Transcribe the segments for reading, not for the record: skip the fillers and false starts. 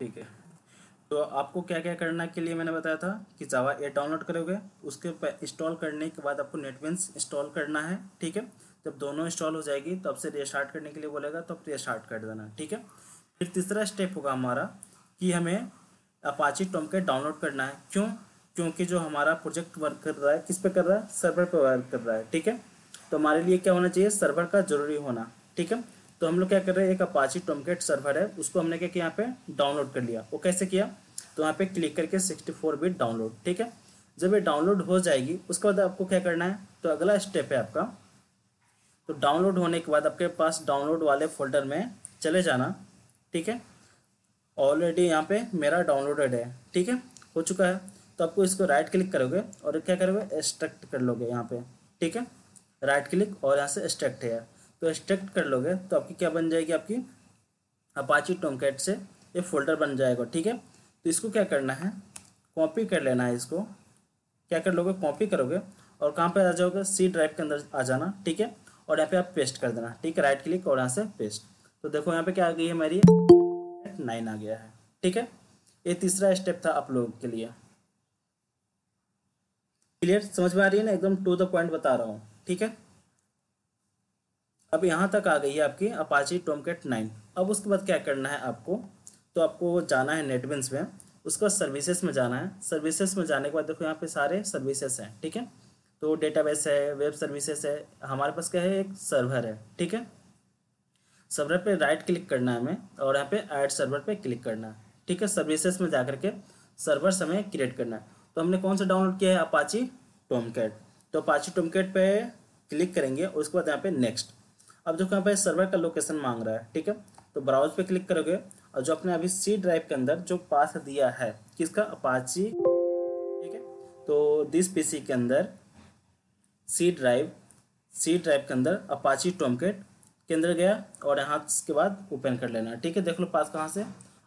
ठीक है। तो आपको क्या क्या करना के लिए मैंने बताया था कि जावा 8 डाउनलोड करोगे, उसके इंस्टॉल करने के बाद आपको नेटबीन्स इंस्टॉल करना है। ठीक है। जब दोनों इंस्टॉल हो जाएगी तो आपसे रीस्टार्ट करने के लिए बोलेगा, तो आप रीस्टार्ट कर देना। ठीक है। फिर तीसरा स्टेप होगा हमारा कि हमें अपाची टॉमकैट डाउनलोड करना है। क्यों? क्योंकि जो हमारा प्रोजेक्ट वर्क कर रहा है किस पे कर रहा है, सर्वर पे वर्क कर रहा है। ठीक है। तो हमारे लिए क्या होना चाहिए, सर्वर का जरूरी होना। ठीक है। तो हम लोग क्या कर रहे हैं, एक अपाची टॉमकैट सर्वर है, उसको हमने क्या किया, यहाँ पे डाउनलोड कर लिया। वो कैसे किया, तो यहाँ पे क्लिक करके 64 बिट डाउनलोड। ठीक है। जब ये डाउनलोड हो जाएगी उसके बाद आपको क्या करना है, तो अगला स्टेप है आपका, तो डाउनलोड होने के बाद आपके पास डाउनलोड वाले फोल्डर में चले जाना। ठीक है। ऑलरेडी यहाँ पे मेरा डाउनलोडेड है। ठीक है, हो चुका है। तो आपको इसको राइट क्लिक करोगे और क्या करोगे, एक्सट्रैक्ट कर लोगे यहाँ पे। ठीक है, राइट क्लिक और यहाँ से एक्सट्रैक्ट है, तो एक्सट्रैक्ट कर लोगे तो आपकी क्या बन जाएगी, आपकी अपाची टॉमकैट से ये फोल्डर बन जाएगा। ठीक है। तो इसको क्या करना है, कॉपी कर लेना है। इसको क्या कर लोगे, कॉपी करोगे और कहाँ पे आ जाओगे, सी ड्राइव के अंदर आ जाना। ठीक है। और यहाँ पे आप पेस्ट कर देना। ठीक है, राइट क्लिक और यहाँ से पेस्ट। तो देखो यहाँ पे क्या आ गई है, हमारी 9 आ गया है। ठीक है। ये तीसरा स्टेप था आप लोगों के लिए। क्लियर, समझ में आ रही है ना, एकदम टू द पॉइंट बता रहा हूँ। ठीक है। अब यहाँ तक आ गई है आपकी अपाची टॉमकैट 9। अब उसके बाद क्या करना है आपको, तो आपको जाना है नेटबिन्स में, उसके बाद सर्विसेज में जाना है। सर्विसेज में जाने के बाद देखो यहाँ पे सारे सर्विसेज हैं। ठीक है। तो डेटाबेस है, वेब सर्विसेज है, हमारे पास क्या है, एक सर्वर है। ठीक है। सर्वर पे राइट क्लिक करना है हमें और यहाँ पे ऐड सर्वर पे क्लिक करना है। ठीक है। सर्विसेज में जाकर के सर्वर हमें क्रिएट करना है। तो हमने कौन सा डाउनलोड किया है, अपाची टॉमकैट। तो अपाची टॉमकैट पे क्लिक करेंगे और उसके बाद यहाँ पे नेक्स्ट। अब जो यहाँ पे सर्वर का लोकेशन मांग रहा है। ठीक है। तो ब्राउज पे क्लिक करोगे और जो अपने अभी सी ड्राइव के अंदर जो पाथ दिया है किसका, अपाची। ठीक है। तो दिस पीसी के अंदर सी ड्राइव, सी ड्राइव के अंदर अपाची टॉमकैट के अंदर गया और यहाँ इसके बाद ओपन कर लेना। ठीक है, देख लो पास कहाँ से,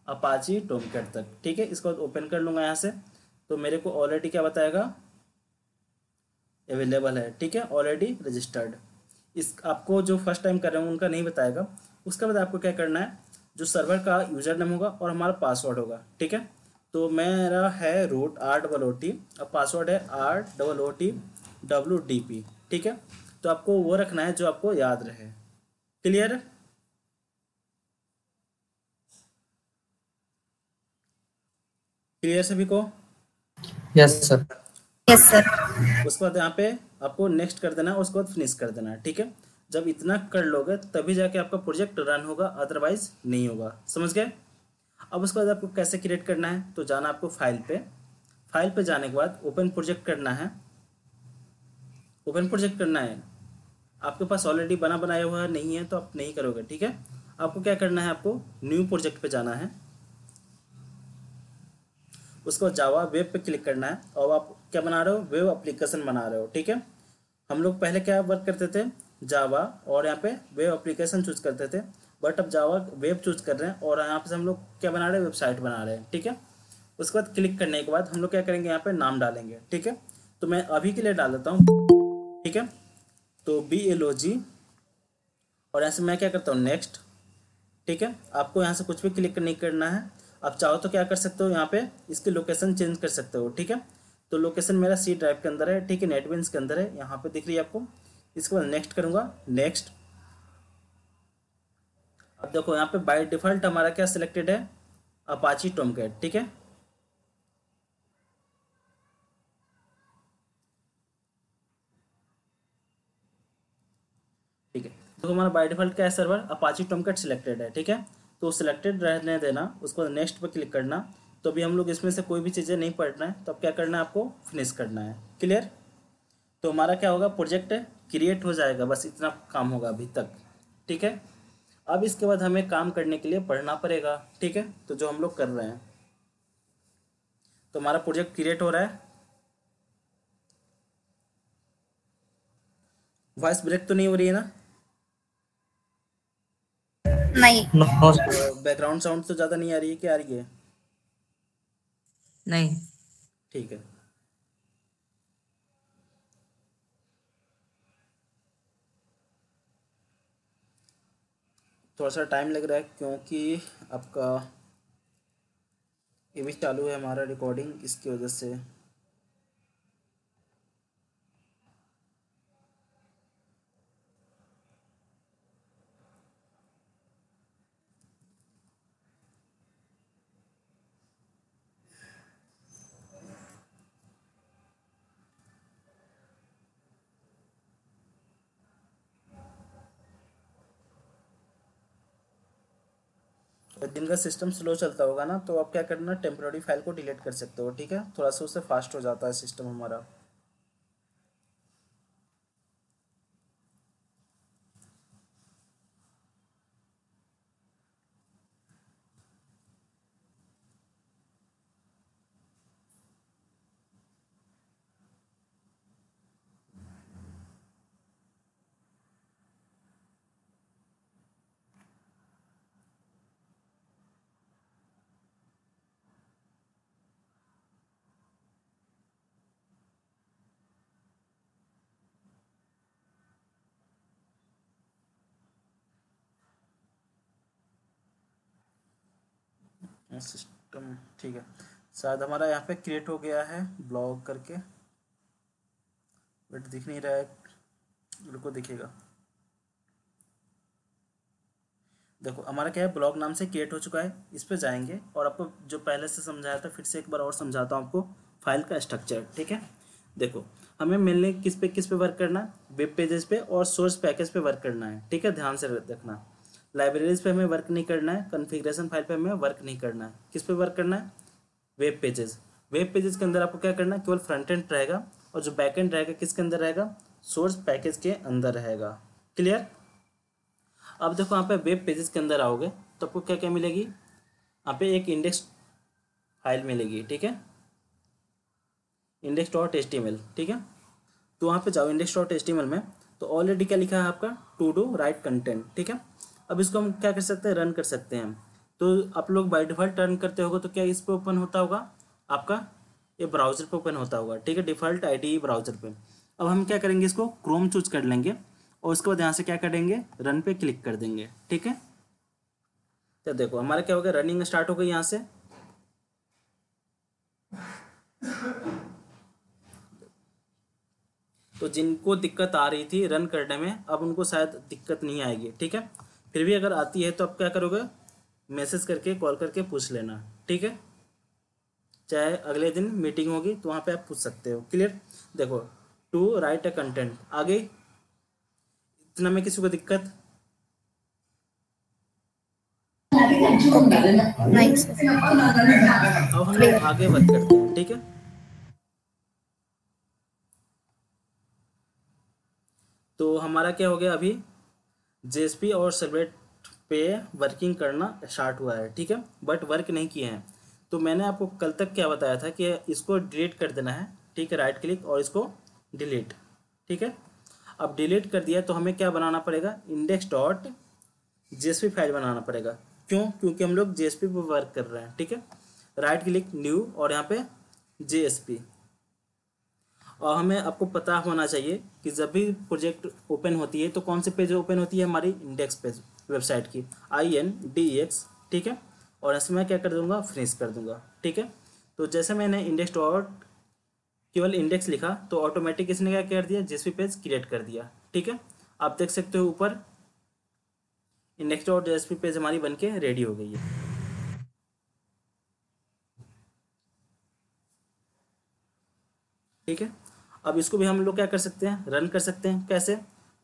अपाची टॉमकैट तक। ठीक है, इसको ओपन कर लूँगा यहाँ से। तो मेरे को ऑलरेडी क्या बताएगा, अवेलेबल है। ठीक है, ऑलरेडी रजिस्टर्ड। इस आपको जो फर्स्ट टाइम कर रहे हैं उनका नहीं बताएगा। उसके बाद आपको क्या करना है, जो सर्वर का यूजर नेम होगा और हमारा पासवर्ड होगा। ठीक है। तो मेरा है रूट ROOT, और पासवर्ड है ROOTWDP। ठीक है। तो आपको वो रखना है जो आपको याद रहे। क्लियर, क्लियर सभी को। Yes sir. Yes sir. उसके बाद यहाँ पे आपको नेक्स्ट कर देना है, उसके बाद फिनिश कर देना है। ठीक है। जब इतना कर लोगे तभी जाके आपका प्रोजेक्ट रन होगा, अदरवाइज नहीं होगा। समझ गए। अब उसके बाद आपको कैसे क्रिएट करना है, तो जाना आपको फाइल पे। फाइल पे जाने के बाद ओपन प्रोजेक्ट करना है। ओपन प्रोजेक्ट करना है, आपके पास ऑलरेडी बना बनाया हुआ नहीं है तो आप नहीं करोगे। ठीक है। आपको क्या करना है, आपको न्यू प्रोजेक्ट पे जाना है। उसको जावा वेब पे क्लिक करना है और आप क्या बना रहे हो, वेब एप्लीकेशन बना रहे हो। ठीक है। हम लोग पहले क्या वर्क करते थे, जावा और यहाँ पे वेब एप्लीकेशन चूज करते थे, बट अब जावा वेब चूज कर रहे हैं और यहाँ पे से हम लोग क्या बना रहे हैं, वेबसाइट बना रहे हैं। ठीक है। उसके बाद क्लिक करने के बाद हम लोग क्या करेंगे, यहाँ पे नाम डालेंगे। ठीक है। तो मैं अभी के लिए डाल देता हूँ। ठीक है। तो BLOG और यहाँ से मैं क्या करता हूँ, नेक्स्ट। ठीक है। आपको यहाँ से कुछ भी क्लिक नहीं करना है। आप चाहो तो क्या कर सकते हो, यहाँ पे इसकी लोकेशन चेंज कर सकते हो। ठीक है। तो लोकेशन मेरा सी ड्राइव के अंदर है। ठीक है, नेटबिन्स के अंदर है, यहाँ पे दिख रही है आपको। इसके बाद नेक्स्ट करूँगा, नेक्स्ट। अब देखो यहाँ पे बाय डिफॉल्ट हमारा क्या सिलेक्टेड है, अपाची टॉमकैट। ठीक है। ठीक है, तो हमारा बाय डिफॉल्ट क्या है, सर्वर अपाची टॉमकैट सिलेक्टेड है। ठीक है। तो सिलेक्टेड रहने देना, उसको नेक्स्ट पर क्लिक करना। तो अभी हम लोग इसमें से कोई भी चीज़ें नहीं पढ़ना है, तो अब क्या करना है, आपको फिनिश करना है। क्लियर। तो हमारा क्या होगा, प्रोजेक्ट क्रिएट हो जाएगा, बस इतना काम होगा अभी तक। ठीक है। अब इसके बाद हमें काम करने के लिए पढ़ना पड़ेगा। ठीक है। तो जो हम लोग कर रहे हैं, तो हमारा प्रोजेक्ट क्रिएट हो रहा है। वॉइस ब्रेक तो नहीं हो रही है ना, नहीं। नो। बैकग्राउंड साउंड तो ज़्यादा नहीं आ रही है, क्या आ रही है। नहीं। ठीक है। थोड़ा सा टाइम लग रहा है क्योंकि आपका ये भी चालू है हमारा रिकॉर्डिंग, इसकी वजह से। जिनका सिस्टम स्लो चलता होगा ना, तो आप क्या करना, टेम्प्रोरी फाइल को डिलीट कर सकते हो, ठीक है, थोड़ा सा उससे फास्ट हो जाता है सिस्टम हमारा। सिस्टम ठीक है, शायद हमारा यहाँ पे क्रिएट हो गया है ब्लॉग करके, बट दिख नहीं रहा है, रुको दिखेगा। देखो हमारा क्या है, ब्लॉग नाम से क्रिएट हो चुका है, इस पे जाएंगे और आपको जो पहले से समझाया था फिर से एक बार और समझाता हूँ आपको फाइल का स्ट्रक्चर, ठीक है। देखो हमें मेनली किस पे वर्क करना है, वेब पेजेस पे और सोर्स पैकेज पे वर्क करना है, ठीक है, ध्यान से रखना। लाइब्रेरीज पे हमें वर्क नहीं करना है, कॉन्फ़िगरेशन फाइल पे हमें वर्क नहीं करना है, किस पे वर्क करना है, वेब पेजेस। वेब पेजेस के अंदर आपको क्या करना है, केवल फ्रंट एंड रहेगा, और जो बैक एंड रहेगा किसके अंदर रहेगा, सोर्स पैकेज के अंदर रहेगा। क्लियर। अब देखो यहाँ पे वेब पेजेस के अंदर आओगे तो आपको क्या क्या मिलेगी, यहाँ पे एक इंडेक्स फाइल मिलेगी, ठीक है, इंडेक्स डॉट एच, ठीक है। तो वहाँ पे जाओ इंडेक्स डॉट एच में, तो ऑलरेडी क्या लिखा है आपका, टू डू राइट कंटेंट, ठीक है। अब इसको हम क्या कर सकते हैं, रन कर सकते हैं हम। तो आप लोग बाय डिफ़ॉल्ट रन करते होगे तो क्या इस पे ओपन होता होगा आपका, ये ब्राउज़र पे ओपन होता होगा, ठीक है, डिफ़ॉल्ट आईडी ब्राउज़र पे। अब हम क्या करेंगे, इसको क्रोम चूज कर लेंगे और उसके बाद यहाँ से क्या करेंगे, रन पे क्लिक कर देंगे, ठीक है। तो देखो हमारा क्या हो गया, रनिंग स्टार्ट हो गई यहाँ से। तो जिनको दिक्कत आ रही थी रन करने में, अब उनको शायद दिक्कत नहीं आएगी, ठीक है। फिर भी अगर आती है तो आप क्या करोगे, मैसेज करके कॉल करके पूछ लेना, ठीक है। चाहे अगले दिन मीटिंग होगी तो वहाँ पे आप पूछ सकते हो। क्लियर। देखो टू राइट अ कंटेंट, आगे इतना में किसी को दिक्कत, नहीं सर। अब हम लोग क्लियर। आगे बात करते हैं, ठीक है। तो हमारा क्या हो गया, अभी जेएसपी और सेलिब्रेट पे वर्किंग करना स्टार्ट हुआ है, ठीक है, बट वर्क नहीं किए हैं। तो मैंने आपको कल तक क्या बताया था कि इसको डिलीट कर देना है, ठीक है, राइट क्लिक और इसको डिलीट, ठीक है। अब डिलीट कर दिया तो हमें क्या बनाना पड़ेगा, इंडेक्स डॉट जेएसपी फाइल बनाना पड़ेगा। क्यों, क्योंकि हम लोग जेएसपी पर वर्क कर रहे हैं, ठीक है। राइट क्लिक न्यू और यहाँ पे जेएसपी। और हमें आपको पता होना चाहिए कि जब भी प्रोजेक्ट ओपन होती है तो कौन से पेज ओपन होती है, हमारी इंडेक्स पेज वेबसाइट की, INDEX, ठीक है। और ऐसे मैं क्या कर दूंगा, फिनिश कर दूंगा, ठीक है। तो जैसे मैंने इंडेक्स डॉट केवल इंडेक्स लिखा तो ऑटोमेटिक इसने क्या कर दिया, जेएसपी पेज क्रिएट कर दिया, ठीक है। आप देख सकते हो ऊपर इंडेक्स डॉट जेएसपी पेज हमारी बनके रेडी हो गई है, ठीक है। अब इसको भी हम लोग क्या कर सकते हैं, रन कर सकते हैं, कैसे,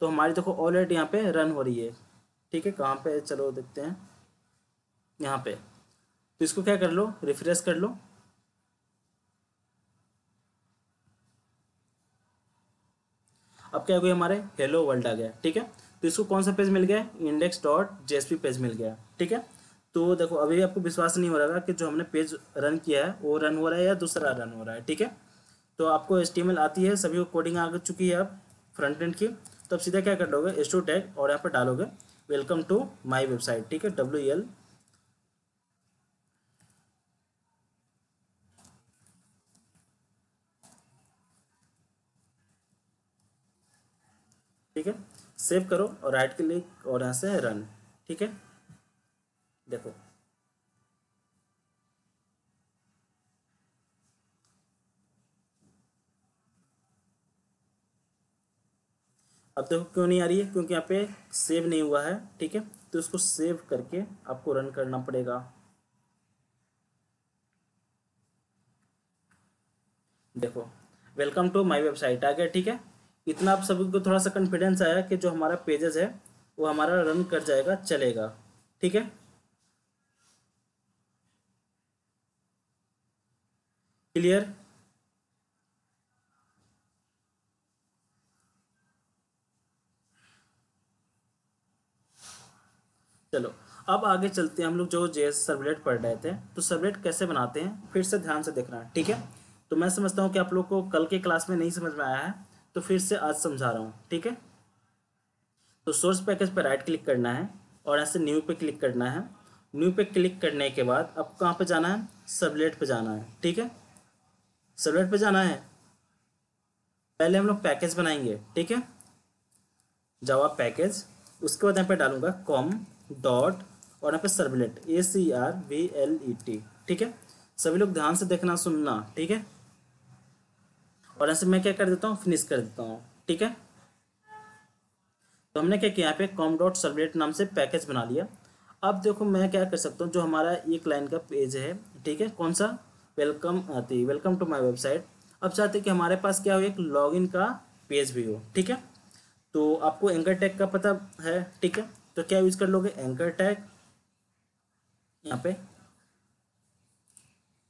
तो हमारी देखो ऑलरेडी यहाँ पे रन हो रही है, ठीक है। कहाँ पे, चलो देखते हैं यहाँ पे। तो इसको क्या कर लो, रिफ्रेश कर लो। अब क्या हो गया, हमारे हेलो वर्ल्ड आ गया, ठीक है। तो इसको कौन सा पेज मिल गया, इंडेक्स डॉट जेएसपी पेज मिल गया, ठीक है। तो देखो अभी भी आपको विश्वास नहीं हो रहा कि जो हमने पेज रन किया है वो रन हो रहा है या दूसरा रन हो रहा है, ठीक है। तो आपको HTML आती है, सभी को कोडिंग आ चुकी है अब फ्रंट एंड की। तो अब सीधा क्या कर लोगे, H2 टैग और यहाँ पर डालोगे वेलकम टू माई वेबसाइट, ठीक है, WL, ठीक है। सेव करो और राइट क्लिक और यहाँ से रन, ठीक है। देखो अब देखो क्यों नहीं आ रही है, क्योंकि यहाँ पे सेव नहीं हुआ है, ठीक है। तो इसको सेव करके आपको रन करना पड़ेगा। देखो वेलकम टू माय वेबसाइट आ गया, ठीक है। इतना आप सभी को थोड़ा सा कॉन्फिडेंस आया कि जो हमारा पेजेस है वो हमारा रन कर जाएगा, चलेगा, ठीक है। क्लियर। चलो अब आगे चलते हैं। हम लोग जो जेएस सर्वलेट पढ़ रहे थे, तो सर्वलेट कैसे बनाते हैं फिर से ध्यान से देखना, ठीक है। तो मैं समझता हूँ कि आप लोग को कल के क्लास में नहीं समझ में आया है, तो फिर से आज समझा रहा हूँ, ठीक है। तो सोर्स पैकेज पर राइट क्लिक करना है और ऐसे न्यू पे क्लिक करना है। न्यू पे क्लिक करने के बाद आपको कहाँ पे जाना है, सर्वलेट पे जाना है, ठीक है। सर्वलेट पे जाना है, पहले हम लोग पैकेज बनाएंगे, ठीक है, जावा पैकेज। उसके बाद यहाँ पे डालूंगा कॉम डॉट और यहाँ पे सर्वलेट ACRVLET, ठीक है। सभी लोग ध्यान से देखना सुनना, ठीक है। और ऐसे मैं क्या कर देता हूँ, फिनिश कर देता हूँ, ठीक है। तो हमने क्या किया, यहाँ पे कॉम डॉट सर्वलेट नाम से पैकेज बना लिया। अब देखो मैं क्या कर सकता हूँ, जो हमारा एक लाइन का पेज है, ठीक है, कौन सा, वेलकम आती, वेलकम टू माय वेबसाइट। अब चाहते हैं कि हमारे पास क्या हो, एक लॉगिन का पेज भी हो, ठीक है। तो आपको एंकर टैग का पता है, ठीक है। तो क्या यूज कर लोगे, एंकर टैग, यहाँ पे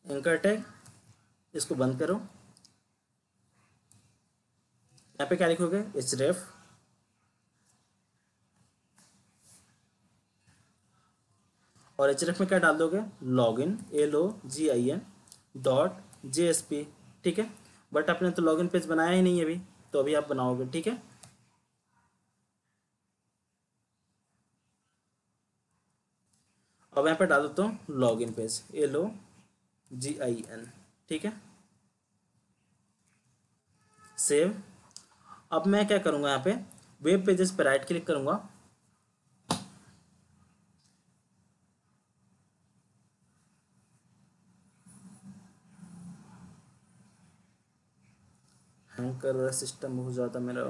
एंकर टैग, इसको बंद करो। यहाँ पे क्या लिखोगे, href और href में क्या डाल दोगे, लॉगिन LOGIN .JSP, ठीक है। बट आपने तो लॉगिन पेज बनाया ही नहीं अभी, तो अभी आप बनाओगे, ठीक है। अब यहाँ पे डाल देता हूँ लॉगिन पेज LOGIN, ठीक है, सेव। अब मैं क्या करूँगा, यहाँ पे वेब पेजेस पे राइट क्लिक करूँगा, हैंग कर रहा है सिस्टम बहुत ज़्यादा मेरा।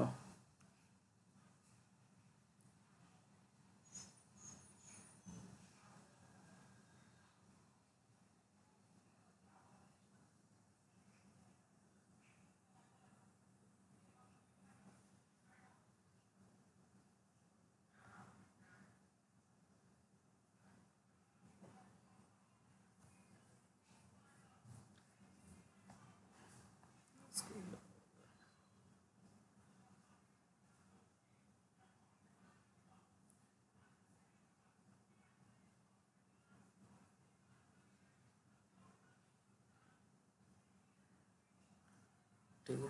ठीक है,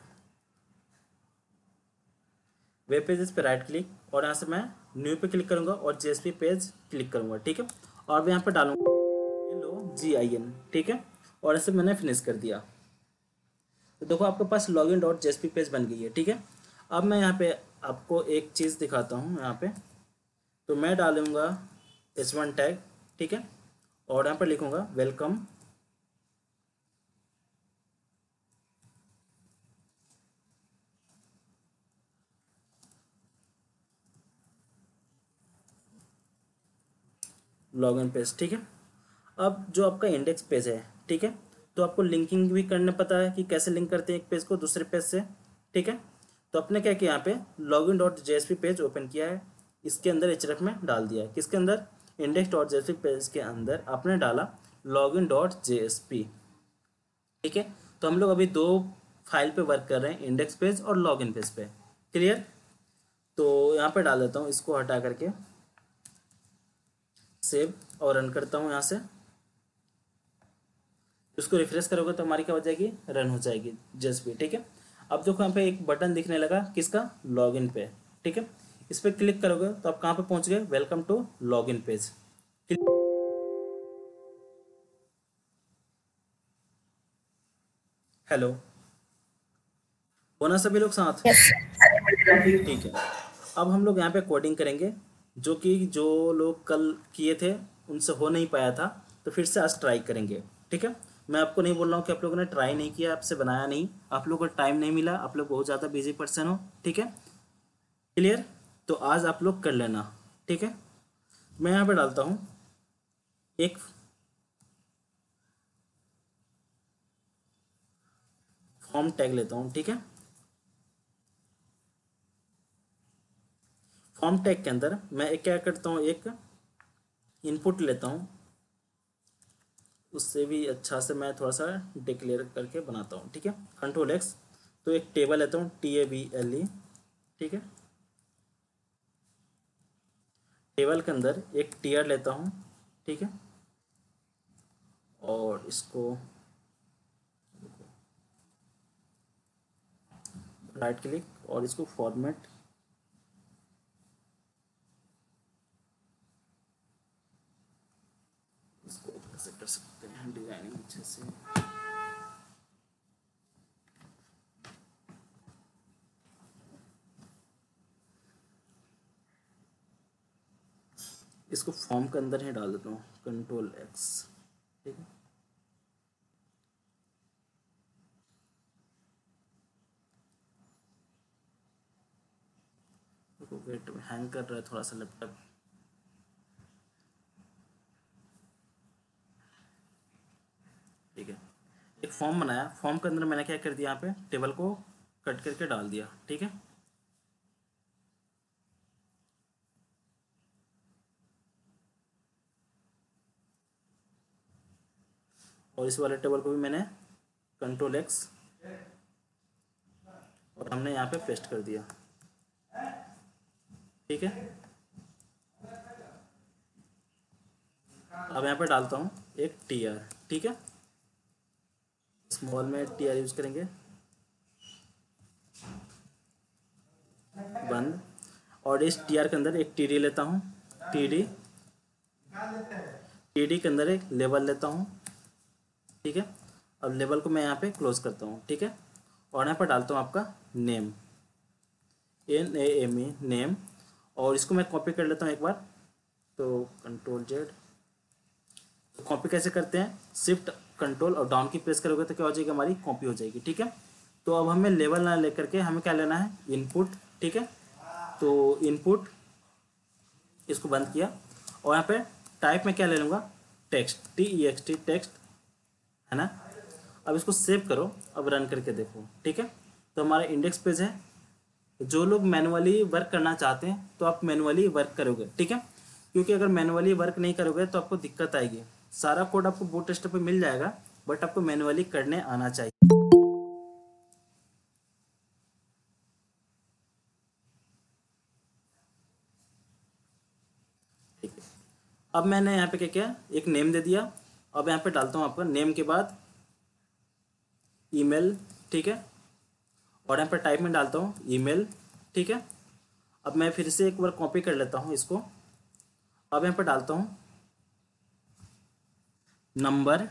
वेब पेजेस पे राइट क्लिक और यहाँ से मैं न्यू पे क्लिक करूँगा और JSP पेज क्लिक करूँगा, ठीक है। और मैं यहाँ पे डालूंगा LOGIN, ठीक है, और ऐसे मैंने फिनिश कर दिया। तो देखो आपके पास login.jsp पेज बन गई है, ठीक है। अब मैं यहाँ पे आपको एक चीज़ दिखाता हूँ, यहाँ पे तो मैं डालूंगा h1 टैग, ठीक है, और यहाँ पर लिखूंगा वेलकम लॉगिन पेज, ठीक है। अब जो आपका इंडेक्स पेज है, ठीक है, तो आपको लिंकिंग भी करना पता है कि कैसे लिंक करते हैं एक पेज को दूसरे पेज से, ठीक है। तो आपने क्या किया, यहाँ पे login.jsp पेज ओपन किया है, इसके अंदर href में डाल दिया है, किसके अंदर, index.jsp पेज के अंदर आपने डाला login.jsp, ठीक है। तो हम लोग अभी दो फाइल पे वर्क कर रहे हैं, इंडेक्स पेज और लॉगिन पेज पे, क्लियर। तो यहाँ पे डाल देता हूँ, इसको हटा करके सेव और रन करता हूँ यहाँ से। उसको रिफ्रेश करोगे तो हमारी क्या हो जाएगी, रन हो जाएगी JSP, ठीक है। अब देखो यहाँ पे एक बटन दिखने लगा, किसका, लॉगिन पे, ठीक है। इस पर क्लिक करोगे तो आप कहाँ पे पहुँच गए, welcome to login page. Hello, होना सभी लोग साथ, Yes. ठीक है। अब हम लोग यहाँ पे कोडिंग करेंगे, जो कि जो लोग कल किए थे उनसे हो नहीं पाया था, तो फिर से आज ट्राई करेंगे, ठीक है। मैं आपको नहीं बोल रहा हूँ कि आप लोगों ने ट्राई नहीं किया, आपसे बनाया नहीं, आप लोगों को टाइम नहीं मिला, आप लोग बहुत ज़्यादा बिजी पर्सन हो, ठीक है। क्लियर। तो आज आप लोग कर लेना, ठीक है। मैं यहाँ पे डालता हूँ एक फॉर्म टैग लेता हूँ, ठीक है। फॉर्म टैग के अंदर मैं एक क्या करता हूँ, एक इनपुट लेता हूँ, उससे भी अच्छा से मैं थोड़ा सा डिक्लेयर करके बनाता हूँ, ठीक है। कंट्रोल एक्स, तो एक टेबल लेता हूँ TABLE, ठीक है। टेबल के अंदर एक टीयर लेता हूँ, ठीक है, और इसको राइट क्लिक और इसको फॉर्मेट, इसको कैसे कर सकते हैं डिजाइनिंग अच्छे से। इसको फॉर्म के अंदर ही डाल देता हूँ, कंट्रोल एक्स, ठीक है। वेट, हैंग कर रहा है थोड़ा सा लैपटॉप। ठीक है, एक फॉर्म बनाया, फॉर्म के अंदर मैंने क्या कर दिया, यहाँ पे टेबल को कट करके डाल दिया, ठीक है। और इस वाले टेबल को भी मैंने कंट्रोल एक्स और हमने यहाँ पे पेस्ट कर दिया, ठीक है। अब यहाँ पे डालता हूँ एक टीआर, ठीक है। स्मॉल में टीआर यूज करेंगे, बंद। और इस टीआर के अंदर एक टीडी लेता हूँ, टीडी के अंदर एक लेबल लेता हूँ, ठीक है। अब लेबल को मैं यहाँ पे क्लोज करता हूँ, ठीक है। और यहाँ पर डालता हूँ आपका नेम, NAME, नेम। और इसको मैं कॉपी कर लेता हूँ एक बार, तो कंट्रोल जेड। तो कॉपी कैसे करते हैं, शिफ्ट कंट्रोल और डाउन की प्रेस करोगे तो क्या हो जाएगी, हमारी कॉपी हो जाएगी, ठीक है। तो अब हमें लेवल ना लेकर के हमें क्या लेना है, इनपुट, ठीक है। तो इनपुट, इसको बंद किया और यहाँ पे टाइप में क्या ले लूँगा, टेक्स्ट, TEXT, टेक्स्ट, है ना। अब इसको सेव करो, अब रन करके देखो, ठीक है। तो हमारा इंडेक्स पेज है। जो लोग मैनुअली वर्क करना चाहते हैं तो आप मैनुअली वर्क करोगे, ठीक है। क्योंकि अगर मैनुअली वर्क नहीं करोगे तो आपको दिक्कत आएगी। सारा कोड आपको बूटस्ट्रैप पे मिल जाएगा, बट आपको मैनुअली करने आना चाहिए। ठीक है, अब मैंने यहाँ पे क्या किया, एक नेम दे दिया। अब यहाँ पे डालता हूँ आपका नेम के बाद ईमेल, ठीक है। और यहाँ पे टाइप में डालता हूँ ईमेल, ठीक है। अब मैं फिर से एक बार कॉपी कर लेता हूँ इसको। अब यहाँ पे डालता हूँ नंबर,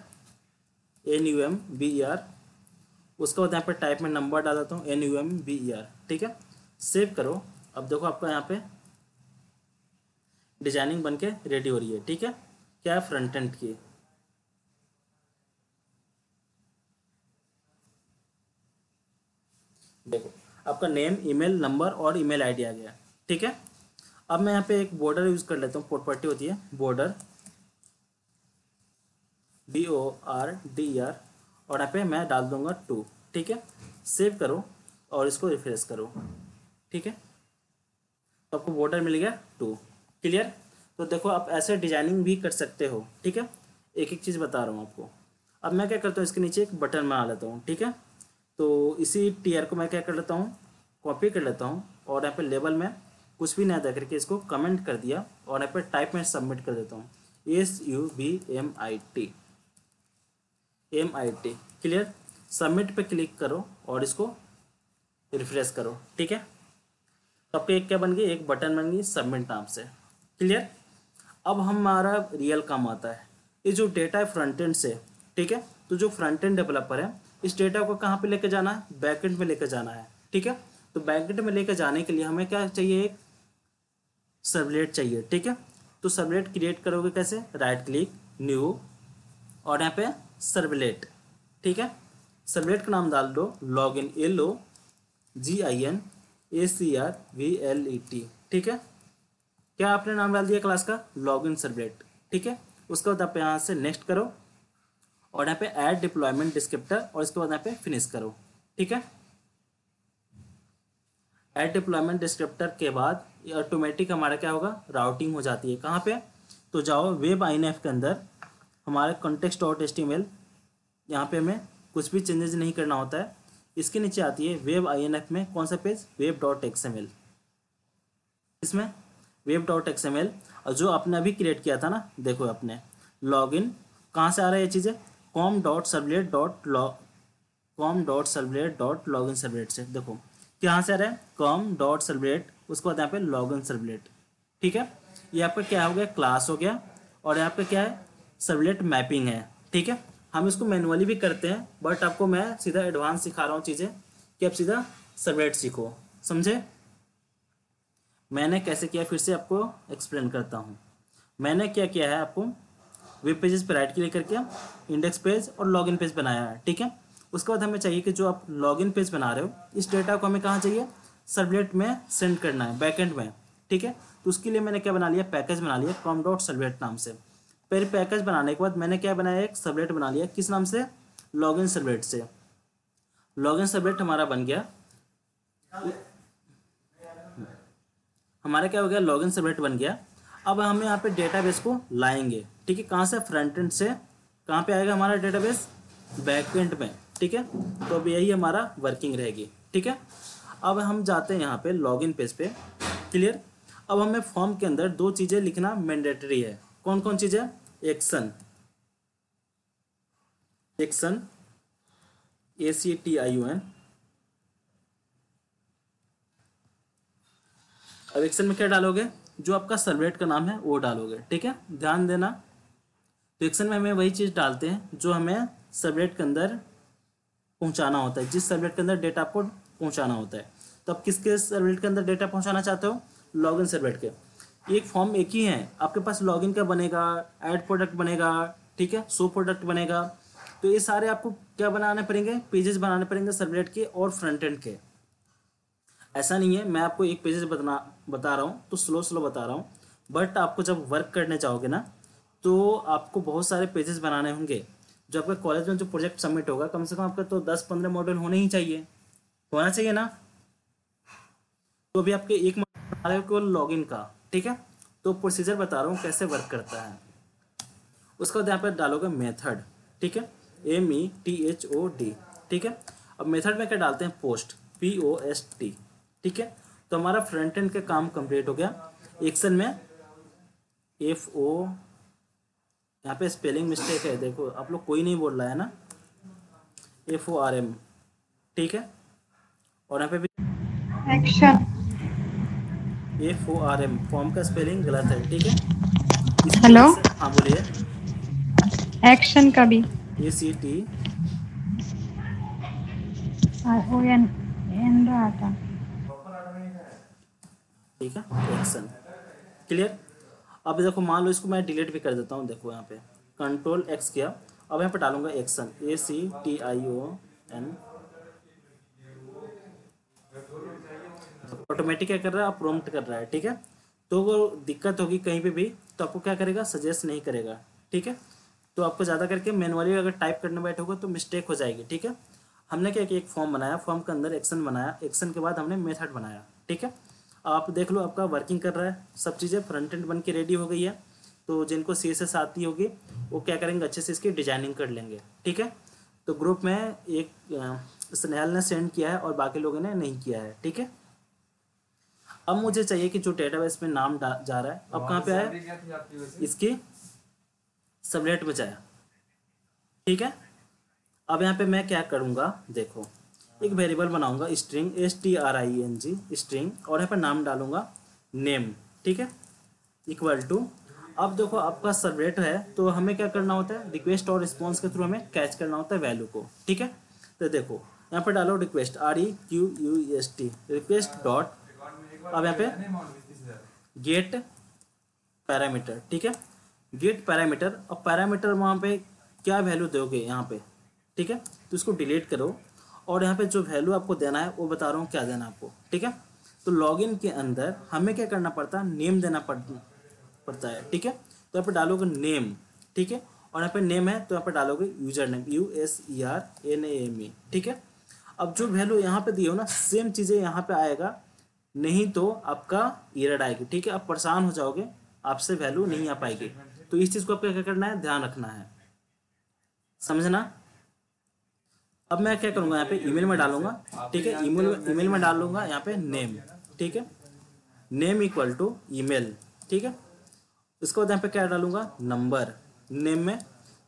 NUMBER। उसके बाद यहाँ पे टाइप में नंबर डाल देता हूँ NUMBER, ठीक है। सेव करो। अब देखो आपका यहाँ पे डिजाइनिंग बन के रेडी हो रही है, ठीक है। क्या है, फ्रंट एंड की। देखो आपका नेम, ईमेल, नंबर और ईमेल आईडी आ गया, ठीक है। अब मैं यहाँ पे एक बॉर्डर यूज कर लेता हूँ, प्रॉपर्टी होती है बॉर्डर, BORDER। और यहाँ पे मैं डाल दूंगा 2, ठीक है। सेव करो और इसको रिफ्रेश करो, ठीक है। तो आपको बॉर्डर मिल गया 2, क्लियर। तो देखो आप ऐसे डिजाइनिंग भी कर सकते हो, ठीक है। एक एक चीज़ बता रहा हूँ आपको। अब मैं क्या करता हूँ, इसके नीचे एक बटन बना लेता हूँ, ठीक है। तो इसी टीआर को मैं क्या कर लेता हूँ, कॉपी कर लेता हूँ और यहाँ पे लेबल में कुछ भी ना दे करके इसको कमेंट कर दिया और यहाँ पे टाइप में सबमिट कर देता हूँ, SUBMIT, क्लियर। सबमिट पे क्लिक करो और इसको रिफ्रेश करो, ठीक है। तो आपके एक क्या बन गई, एक बटन बन गई सबमिट नाम से, क्लियर। अब हमारा रियल काम आता है, ये जो डेटा है फ्रंट एंड से, ठीक है। तो जो फ्रंट एंड डेवलपर है, इस डेटा को कहाँ पे लेके जाना है, बैकएंड में लेके जाना है, ठीक है। तो बैकएंड में लेके जाने के लिए हमें क्या चाहिए, एक सर्वलेट चाहिए, ठीक है। तो सर्वलेट क्रिएट करोगे कैसे, राइट क्लिक, न्यू, और यहाँ पे सर्वलेट, ठीक है। सर्वलेट का नाम डाल दो लॉगिन, LOGIN, ACRVLET, ठीक है। क्या आपने नाम डाल दिया क्लास का, लॉगिन सर्वलेट, ठीक है। उसके बाद आप यहाँ से नेक्स्ट करो और यहाँ पे ऐड डिप्लॉयमेंट डिस्क्रिप्टर और इसके बाद यहाँ पे फिनिश करो, ठीक है। ऐड डिप्लॉयमेंट डिस्क्रिप्टर के बाद ऑटोमेटिक हमारा क्या होगा, राउटिंग हो जाती है। कहाँ पे, तो जाओ वेब INF के अंदर, हमारे context.html, यहाँ पे हमें कुछ भी चेंजेस नहीं करना होता है। इसके नीचे आती है वेब INF में कौन सा पेज, web.xml, इसमें web.xml, और जो आपने अभी क्रिएट किया था ना, देखो अपने लॉगिन कहाँ से आ रहा है ये चीज़ें, com.servlet.login servlet से, देखो कहाँ से आ रहा है, com.servlet, उसके बाद यहाँ पे लॉगिन सर्वलेट, ठीक है। ये आपका क्या हो गया, क्लास हो गया, और यहाँ पे क्या है, सर्वलेट मैपिंग है, ठीक है। हम इसको मैनुअली भी करते हैं, बट आपको मैं सीधा एडवांस सिखा रहा हूँ चीज़ें कि आप सीधा सर्वलेट सीखो, समझे। मैंने कैसे किया फिर से आपको एक्सप्लेन करता हूँ। मैंने क्या किया है, आपको वेब पेजेस पर राइट क्लिक करके इंडेक्स पेज और लॉगिन पेज बनाया है, ठीक है। उसके बाद हमें चाहिए कि जो आप लॉगिन पेज बना रहे हो, इस डेटा को हमें कहाँ चाहिए, सर्वलेट में सेंड करना है, बैकएंड में, ठीक है। तो उसके लिए मैंने क्या बना लिया, पैकेज बना लिया com.servlet नाम से। फिर पैकेज बनाने के बाद मैंने क्या बनाया, एक सर्वलेट बना लिया, किस नाम से, लॉगिन सर्वलेट से। लॉगिन सर्वलेट हमारा बन गया, हमारा क्या हो गया, लॉगिन सर्वलेट बन गया। अब हम यहाँ पे डेटाबेस को लाएंगे, ठीक है। कहाँ से, फ्रंट एंड से। कहाँ पे आएगा हमारा डेटाबेस, बैकएंड में, ठीक है। तो अब यही हमारा वर्किंग रहेगी, ठीक है। अब हम जाते हैं यहाँ पे लॉगिन पेज पे, क्लियर। अब हमें फॉर्म के अंदर दो चीज़ें लिखना मैंडेटरी है। कौन कौन चीज़ है, एक्शन, एक्शन ACTION। अब एक्शन में क्या डालोगे, जो आपका सर्वलेट का नाम है वो डालोगे, ठीक है, ध्यान देना। तो एक्शन में हमें वही चीज़ डालते हैं जो हमें सर्वलेट के अंदर पहुंचाना होता है, जिस सर्वलेट के अंदर डेटा आपको पहुंचाना होता है। तो आप किसके सर्वलेट के अंदर डेटा पहुंचाना चाहते हो, लॉगिन सर्वलेट के। एक फॉर्म एक ही है, आपके पास लॉगिन का बनेगा, ऐड प्रोडक्ट बनेगा, ठीक है, शो प्रोडक्ट बनेगा। तो ये सारे आपको क्या बनाने पड़ेंगे, पेजेस बनाने पड़ेंगे सर्वलेट के और फ्रंट एंड के। ऐसा नहीं है मैं आपको एक पेजेस बता रहा हूँ तो स्लो बता रहा हूँ, बट आपको जब वर्क करने जाओगे ना, तो आपको बहुत सारे पेजेस बनाने होंगे। जो आपके कॉलेज में जो प्रोजेक्ट सबमिट होगा, कम से कम आपका तो 10-15 मॉडल होने ही चाहिए, होना चाहिए ना। तो अभी आपके एक मॉडल बना रहे हो केवल लॉगिन का, ठीक है। तो प्रोसीजर बता रहा हूँ कैसे वर्क करता है। उसके बाद यहाँ पर डालोगे मेथड, ठीक है, METHOD, ठीक है। अब मेथड में क्या डालते हैं, पोस्ट, POST, ठीक है। तो हमारा फ्रंट एंड का काम कंप्लीट हो गया। एक्शन में FO, यहाँ पे स्पेलिंग मिस्टेक है, देखो आप लोग कोई नहीं बोल रहा है ना, FORM, ठीक है। और यहाँ पे भी एक्शन, FORM, फॉर्म का स्पेलिंग गलत है, ठीक है। इसकी हेलो, वजह से, हाँ बोलिए, एक्शन का भी ACT ON एन रहा था, ठीक है, एक्शन, क्लियर। अब देखो मान लो इसको मैं डिलीट भी कर देता हूँ, देखो यहाँ पे Ctrl+X किया। अब यहाँ पे डालूंगा एक्शन, ACTION। ऑटोमेटिक क्या कर रहा है, आप प्रॉम्प्ट कर रहा है, ठीक है। तो वो दिक्कत होगी कहीं पे भी तो आपको क्या करेगा, सजेस्ट नहीं करेगा, ठीक है। तो आपको ज़्यादा करके मैनुअली अगर टाइप करने बैठोगे तो मिस्टेक हो जाएगी, ठीक है। हमने क्या किया, एक फॉर्म बनाया, फॉर्म के अंदर एक्शन बनाया, एक्शन के बाद हमने मेथड बनाया, ठीक है। आप देख लो आपका वर्किंग कर रहा है, सब चीज़ें फ्रंट एंड बन के रेडी हो गई है। तो जिनको CSS आती होगी वो क्या करेंगे, अच्छे से इसकी डिजाइनिंग कर लेंगे, ठीक है। तो ग्रुप में एक स्नेहल ने सेंड किया है और बाकी लोगों ने नहीं किया है, ठीक है। अब मुझे चाहिए कि जो डेटाबेस में नाम जा रहा है, अब कहाँ पे आया, इसकी सबलेट में जाया, ठीक है। अब यहाँ पे मैं क्या करूँगा, देखो एक वेरिएबल बनाऊंगा स्ट्रिंग, STRING स्ट्रिंग, और यहाँ पे नाम डालूंगा नेम, ठीक है, इक्वल टू। अब देखो आपका सर्वलेट है तो हमें क्या करना होता है, रिक्वेस्ट और रिस्पॉन्स के थ्रू हमें कैच करना होता है वैल्यू को, ठीक है। तो देखो यहाँ पे डालो रिक्वेस्ट, REQUEST, रिक्वेस्ट डॉट, अब यहाँ पे गेट पैरामीटर, ठीक है, गेट पैरामीटर। अब पैरामीटर वहाँ पे क्या वैल्यू दोगे यहाँ पे, ठीक है। तो इसको डिलीट करो और यहाँ पे जो वैल्यू आपको देना है वो बता रहा हूँ क्या देना है आपको, ठीक है। तो लॉगिन के अंदर हमें क्या करना पड़ता है, नेम देना पड़ता है, ठीक है। तो यहाँ पे डालोगे नेम, ठीक है, और यहाँ पे नेम है तो यहाँ पे डालोगे यूजर नेम, USERNAME, ठीक है। अब जो वैल्यू यहाँ पे दिए हो ना, सेम चीज़ें यहाँ पे आएगा, नहीं तो आपका एरर आएगी, ठीक है। आप परेशान हो जाओगे, आपसे वैल्यू नहीं आ पाएगी। तो इस चीज़ को आपको क्या करना है, ध्यान रखना है, समझना। अब मैं क्या करूँगा, यहाँ पे ईमेल में डालूंगा, ठीक है। ईमेल में डाल लूँगा यहाँ पे नेम, ठीक है, नेम इक्वल टू ईमेल, ठीक है। उसके बाद यहाँ पे क्या डालूंगा, नंबर, नेम में।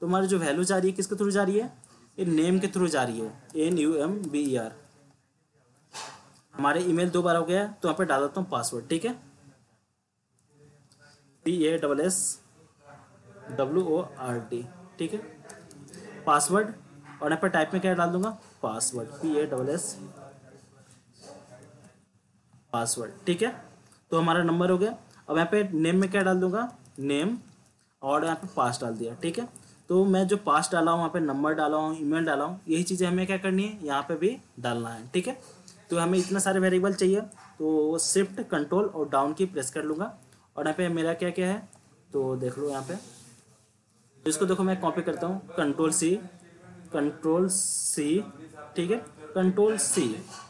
तो हमारी जो वैल्यू जा रही है किसके थ्रू जा रही है, ये नेम के थ्रू जा रही है, NUMBER। हमारे ईमेल 2 बार हो गया, तो यहाँ पे डाल देता हूँ पासवर्ड, ठीक है, PASSWORD, ठीक है, पासवर्ड। और यहाँ पे टाइप में क्या डाल दूंगा, पासवर्ड, PASS पासवर्ड, ठीक है। तो हमारा नंबर हो गया। अब यहाँ पे नेम में क्या डाल दूंगा, नेम, और यहाँ पे पास डाल दिया, ठीक है। तो मैं जो पास डाला हूँ, वहाँ पे नंबर डाला हूँ, ईमेल डाला हूँ, यही चीज़ें हमें क्या करनी है, यहाँ पे भी डालना है, ठीक है। तो हमें इतने सारे वेरिएबल चाहिए, तो शिफ्ट कंट्रोल और डाउन की प्रेस कर लूँगा। और यहाँ पे मेरा क्या क्या है, तो देख लो यहाँ पे। तो इसको देखो मैं कॉपी करता हूँ, कंट्रोल सी, ठीक है, कंट्रोल C,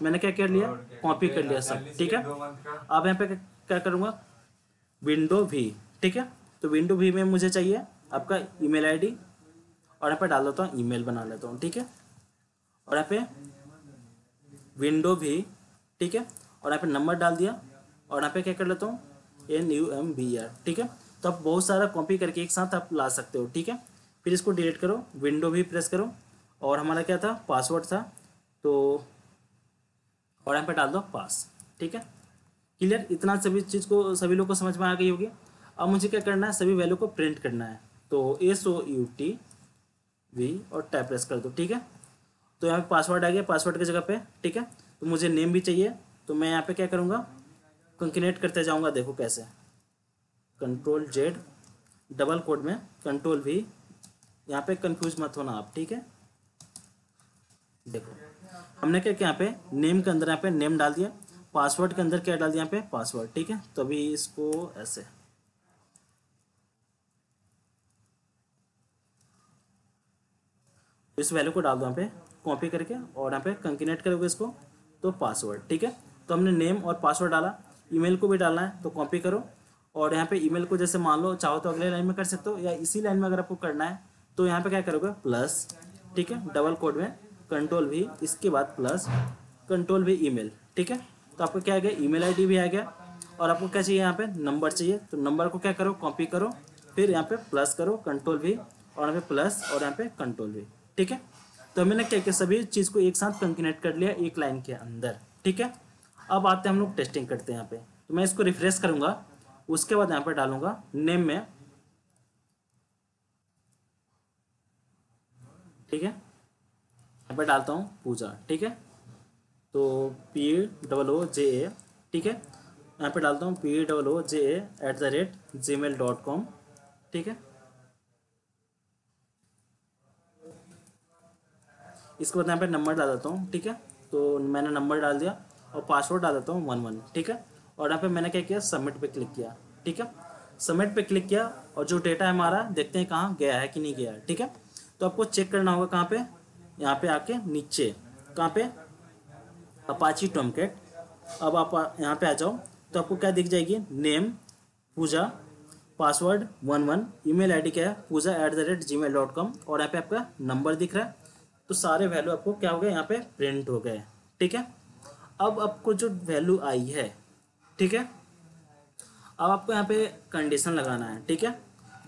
मैंने क्या कर लिया, कॉपी कर लिया सब, ठीक है। अब यहाँ पे क्या करूँगा, विंडो V, ठीक है। तो विंडो V में मुझे चाहिए आपका ईमेल ID, और यहाँ पे डाल देता हूँ, ईमेल बना लेता हूँ, ठीक है। और यहाँ पे विंडो V, ठीक है, और यहाँ पे नंबर डाल दिया, और यहाँ पे क्या कर लेता हूँ, NUMBER, ठीक है। तो आप बहुत सारा कॉपी करके एक साथ आप ला सकते हो, ठीक है। फिर इसको डिलीट करो, विंडो V प्रेस करो, और हमारा क्या था, पासवर्ड था, तो और यहाँ पे डाल दो पास, ठीक है। क्लियर, इतना सभी चीज़ को सभी लोग को समझ में आ गई होगी। अब मुझे क्या करना है, सभी वैल्यू को प्रिंट करना है, तो SOUTV और टैब प्रेस कर दो, ठीक है। तो यहाँ पे पासवर्ड आ गया, पासवर्ड की जगह पे, ठीक है। तो मुझे नेम भी चाहिए, तो मैं यहाँ पे क्या करूँगा, कंकेनेट करते जाऊँगा, देखो कैसे, Ctrl+Z, डबल कोड में Ctrl+V, यहाँ पे कंफ्यूज मत होना आप, ठीक है। देखो हमने क्या किया, यहाँ पे नेम के अंदर यहाँ पे नेम डाल दिया, पासवर्ड के अंदर क्या डाल दिया, यहाँ पे पासवर्ड, ठीक है। तो अभी इसको ऐसे, इस वैल्यू को डाल दो यहाँ पे कॉपी करके, और यहाँ पे कंकेनेट करोगे इसको, तो पासवर्ड, ठीक है। तो हमने नेम और पासवर्ड डाला, ईमेल को भी डालना है, तो कॉपी करो, और यहाँ पे ईमेल को जैसे मान लो चाहो तो अगले लाइन में कर सकते हो, या इसी लाइन में अगर आपको करना है तो यहाँ पे क्या करोगे, प्लस, ठीक है, डबल कोड में Ctrl+V, इसके बाद प्लस Ctrl+V ईमेल, ठीक है। तो आपको क्या आ गया, ईमेल ID भी आ गया, और आपको क्या चाहिए, यहाँ पे नंबर चाहिए, तो नंबर को क्या करो, कॉपी करो, फिर यहाँ पे प्लस करो Ctrl+V, और यहाँ पे प्लस, और यहाँ पे Ctrl+V, ठीक है। तो हमने क्या किया, सभी चीज़ को एक साथ कंकेनेट कर लिया एक लाइन के अंदर, ठीक है। अब आते हैं हम लोग टेस्टिंग करते हैं यहाँ पे। तो मैं इसको रिफ्रेश करूँगा, उसके बाद यहाँ पे डालूंगा नेम में, ठीक है, यहाँ पे डालता हूँ पूजा, ठीक है। तो POOJA, ठीक है, यहाँ पे डालता हूँ POOJA@gmail.com, ठीक है। इसके बाद यहाँ पे नंबर डाल देता हूँ, ठीक है। तो मैंने नंबर डाल दिया, और पासवर्ड डाल देता हूँ 11, ठीक है। और यहाँ पे मैंने क्या किया, सबमिट पे क्लिक किया, ठीक है। सबमिट पे क्लिक किया, और जो डेटा है हमारा, देखते हैं कहाँ गया है कि नहीं गया है, ठीक है। तो आपको चेक करना होगा कहाँ पे, यहाँ पे आके नीचे, कहाँ पे, अपाची टॉमकैट। अब आप यहाँ पे आ जाओ, तो आपको क्या दिख जाएगी, नेम पूजा, पासवर्ड 11, ईमेल ID क्या है, पूजा@gmail.com, और यहाँ पे आपका नंबर दिख रहा है। तो सारे वैल्यू आपको क्या हो गए, यहाँ पे प्रिंट हो गए, ठीक है। अब आपको जो वैल्यू आई है, ठीक है, अब आपको यहाँ पे कंडीशन लगाना है, ठीक है।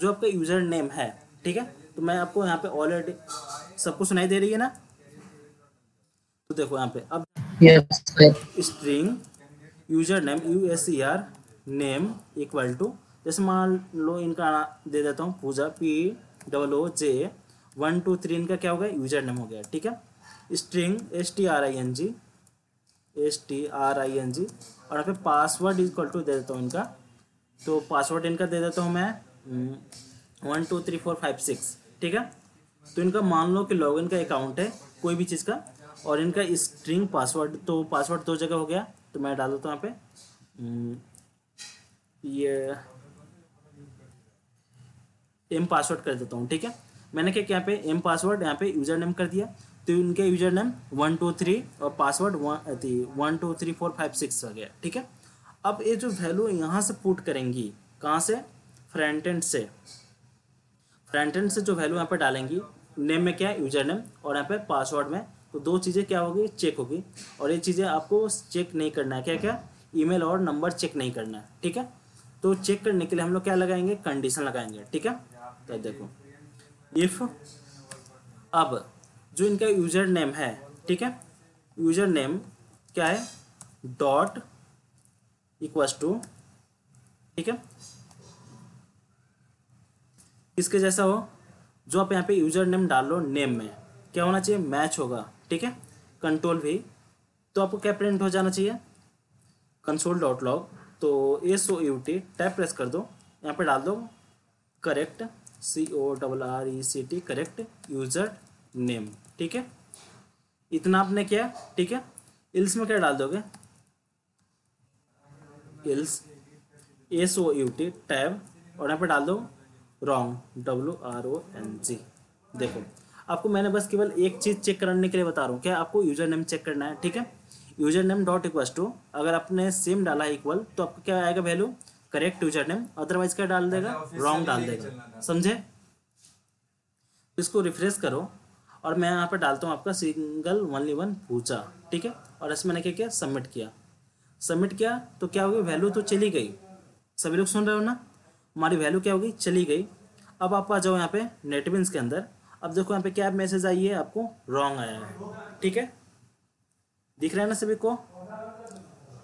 जो आपका यूज़र नेम है, ठीक है, तो मैं आपको यहाँ पे ऑलरेडी सबको सुनाई दे रही है ना, तो देखो यहाँ पे अब yes sir. String user name USER name equal to, जैसे मान लो इनका दे देता हूँ पूजा, POOJ 1 2 3, इनका क्या हो गया, यूजर नेम हो गया, ठीक है। स्ट्रिंग STRING, और यहाँ पे पासवर्ड इक्वल टू दे देता हूँ इनका, तो पासवर्ड इनका दे देता हूँ मैं 1 2 3 4 5 6, ठीक है। तो इनका मान लो कि लॉगिन का अकाउंट है कोई भी चीज़ का, और इनका स्ट्रिंग पासवर्ड, तो पासवर्ड 2 जगह हो गया, तो मैं डाल देता हूँ यहाँ पे ये एम पासवर्ड कर देता हूँ, ठीक है। मैंने क्या किया, यहाँ पे एम पासवर्ड, यहाँ पे यूजर नेम कर दिया, तो उनके यूजर नेम 1 2 3 और पासवर्ड 1 2 3 4 5 6 हो गया, ठीक है। अब ये जो वैल्यू यहाँ से पुट करेंगी, कहाँ से, फ्रंट एंड से, फ्रंट एंड से जो वैल्यू यहाँ पे डालेंगी, नेम में क्या है यूजर नेम और यहाँ पे पासवर्ड में, तो दो चीज़ें क्या होगी, चेक होगी। और ये चीज़ें आपको चेक नहीं करना है, क्या क्या, ईमेल और नंबर चेक नहीं करना है, ठीक है। तो चेक करने के लिए हम लोग क्या लगाएंगे, कंडीशन लगाएंगे, ठीक है। तो देखो इफ़, अब जो इनका यूजर नेम है, ठीक है, यूजर नेम क्या है, डॉट इक्वल्स टू, ठीक है, किसके जैसा हो, जो आप यहाँ पे यूजर नेम डाल लो, नेम में क्या होना चाहिए, मैच होगा, ठीक है। कंट्रोल भी, तो आपको क्या प्रिंट हो जाना चाहिए, कंसोल डॉट लॉग, तो SOUT टैब प्रेस कर दो, यहाँ पे डाल दो correct, CORRECT correct user name, ठीक है। इतना आपने किया, ठीक है। इल्स में क्या डाल दोगे, इल्स SOUT टैब और यहाँ पे डाल दो रॉन्ग, WRONG। देखो आपको मैंने बस केवल एक चीज़ चेक करने के लिए बता रहा हूँ, क्या आपको यूजर नेम चेक करना है, ठीक है। User name dot equals to, अगर आपने सेम डाला है इक्वल, तो आपको क्या आएगा value, correct user name, otherwise क्या डाल देगा, रॉन्ग डाल देगा, समझे। इसको रिफ्रेश करो और मैं यहाँ पर डालता हूँ आपका सिंगल ओनली वन पूजा, ठीक है। और इसमें मैंने क्या किया, सबमिट किया, सबमिट किया तो क्या होगी, वैल्यू तो चली गई, सभी लोग सुन रहे हो ना, हमारी वैल्यू क्या होगी, चली गई। अब आप आ जाओ यहाँ पे नेटबिंस के अंदर, अब देखो यहाँ पे क्या मैसेज आई है, आपको रॉन्ग आया है, ठीक है, दिख रहा है ना सभी को,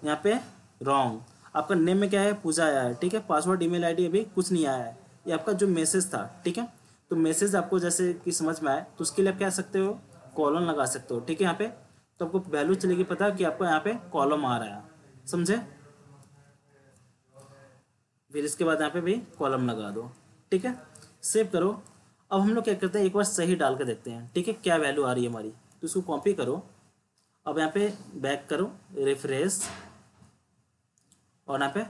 यहाँ पे रॉन्ग, आपका नेम में क्या है, पूजा आया है, ठीक है। पासवर्ड ईमेल आईडी अभी कुछ नहीं आया है, ये आपका जो मैसेज था, ठीक है। तो मैसेज आपको जैसे कि समझ में आए, तो उसके लिए आप क्या सकते हो, कॉलम लगा सकते हो, ठीक है। यहाँ पे तो आपको वैल्यू चलेगी पता कि आपको यहाँ पे कॉलम आ रहा है, समझे। फिर इसके बाद यहाँ पे भी कॉलम लगा दो, ठीक है, सेव करो। अब हम लोग क्या करते हैं, एक बार सही डाल के देखते हैं, ठीक है, क्या वैल्यू आ रही है हमारी, तो इसको कॉपी करो, अब यहाँ पे बैक करो, रिफ्रेश और यहाँ पे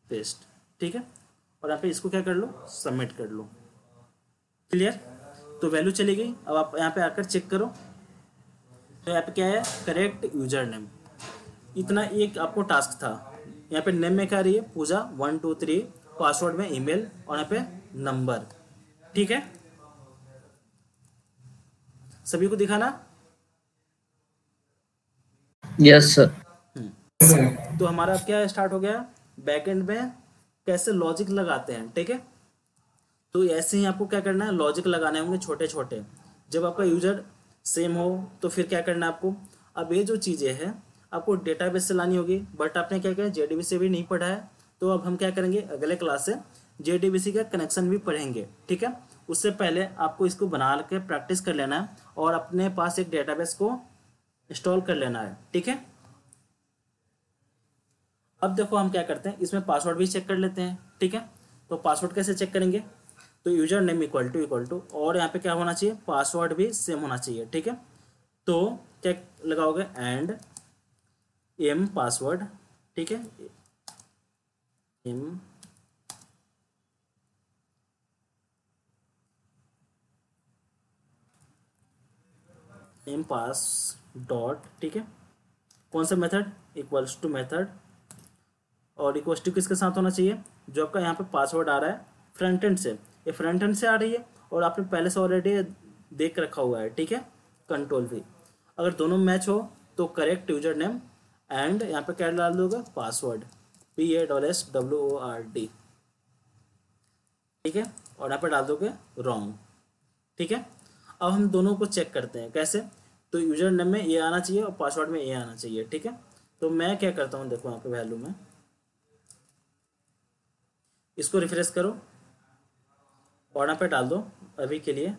पेस्ट, ठीक है। और यहाँ पे इसको क्या कर लो, सबमिट कर लो, क्लियर। तो वैल्यू चली गई। अब आप यहाँ पे आकर चेक करो, तो यहाँ पे क्या है, करेक्ट यूजर नेम, इतना एक आपको टास्क था। यहाँ पे नेम में क्या आ रही है, पूजा 1 2 3, पासवर्ड में ईमेल और यहाँ पे नंबर, ठीक है, सभी को दिखाना। Yes sir. तो हमारा अब क्या स्टार्ट हो गया, बैकएंड में कैसे लॉजिक लगाते हैं, ठीक है। तो ऐसे ही आपको क्या करना है, लॉजिक लगाने होंगे छोटे छोटे। जब आपका यूजर सेम हो तो फिर क्या करना है आपको, अब ये जो चीज़ें हैं आपको डेटाबेस से लानी होगी, बट आपने क्या किया, JDBC भी नहीं पढ़ा है, तो अब हम क्या करेंगे, अगले क्लास से JDBC का कनेक्शन भी पढ़ेंगे, ठीक है। उससे पहले आपको इसको बना के प्रैक्टिस कर लेना है और अपने पास एक डेटाबेस को इंस्टॉल कर लेना है, ठीक है। अब देखो हम क्या करते हैं, इसमें पासवर्ड भी चेक कर लेते हैं, ठीक है। तो पासवर्ड कैसे चेक करेंगे, तो यूजर नेम इक्वल टू और यहाँ पे क्या होना चाहिए, पासवर्ड भी सेम होना चाहिए, ठीक है। तो क्या लगाओगे, एंड एम पासवर्ड, ठीक है, एम पास डॉट, ठीक है, कौन सा मेथड, इक्वल्स टू मेथड, और इक्वल्स टू किसके साथ होना चाहिए, जो आपका यहाँ पे पासवर्ड आ रहा है फ्रंट एंड से, ये फ्रंट एंड से आ रही है और आपने पहले से ऑलरेडी देख रखा हुआ है, ठीक है, कंट्रोल भी। अगर दोनों मैच हो तो करेक्ट यूजर नेम एंड यहाँ पे क्या डाल दोगे, पासवर्ड PASSWORD, ठीक है, और यहाँ पे डाल दोगे रॉन्ग, ठीक है। अब हम दोनों को चेक करते हैं कैसे, तो यूजर नेम में ये आना चाहिए और पासवर्ड में ये आना चाहिए, ठीक है। तो मैं क्या करता हूँ, देखो यहाँ पे वैल्यू में इसको रिफ्रेश करो और यहाँ पे डाल दो अभी के लिए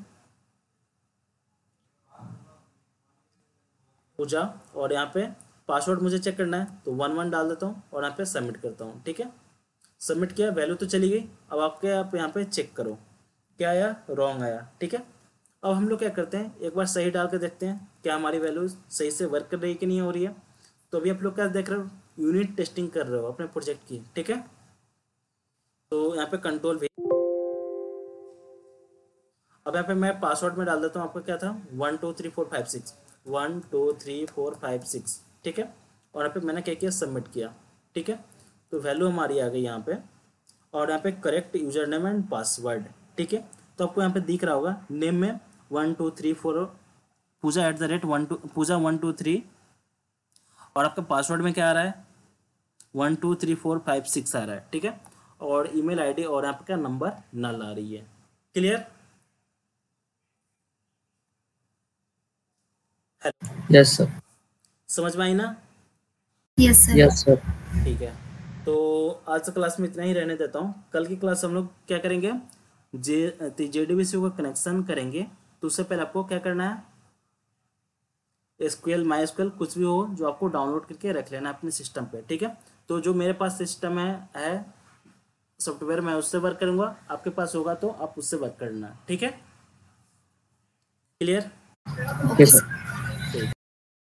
पूजा, और यहाँ पे पासवर्ड मुझे चेक करना है तो 1 1 डाल देता हूँ और यहाँ पे सबमिट करता हूँ, ठीक है। सबमिट किया, वैल्यू तो चली गई। अब आपके आप यहाँ पे चेक करो क्या आया, रॉन्ग आया, ठीक है। अब हम लोग क्या करते हैं, एक बार सही डाल के देखते हैं क्या हमारी वैल्यू सही से वर्क कर रही है कि नहीं हो रही है। तो अभी आप लोग क्या देख रहे हो, यूनिट टेस्टिंग कर रहे हो अपने प्रोजेक्ट की, ठीक है। तो यहाँ पे कंट्रोल, अब यहाँ पे मैं पासवर्ड में डाल देता हूँ, आपका क्या था 123456, 123456, ठीक है। और यहाँ पे मैंने क्या किया, सबमिट किया, ठीक है। तो वैल्यू हमारी आ गई यहाँ पे, और यहाँ पे correct user name and password, ठीक है। तो आपको यहाँ पे दिख रहा होगा नेम में 1234 पूजा123, और आपका पासवर्ड में क्या आ रहा है 123456 आ रहा है, ठीक है। और ईमेल आईडी और यहाँ पे क्या नंबर नल आ रही है। क्लियर? Yes sir. समझ में आई ना? Yes sir. Yes sir. ठीक है, तो आज की क्लास में इतना ही रहने देता हूँ। कल की क्लास हम लोग क्या करेंगे, JDBC को कनेक्शन करेंगे। तो उससे पहले आपको क्या करना है, SQL MySQL कुछ भी हो जो आपको डाउनलोड करके रख लेना है अपने सिस्टम पे, ठीक है। तो जो मेरे पास सिस्टम है सॉफ्टवेयर, मैं उससे वर्क करूँगा, आपके पास होगा तो आप उससे वर्क करना, ठीक है। क्लियर? Okay sir.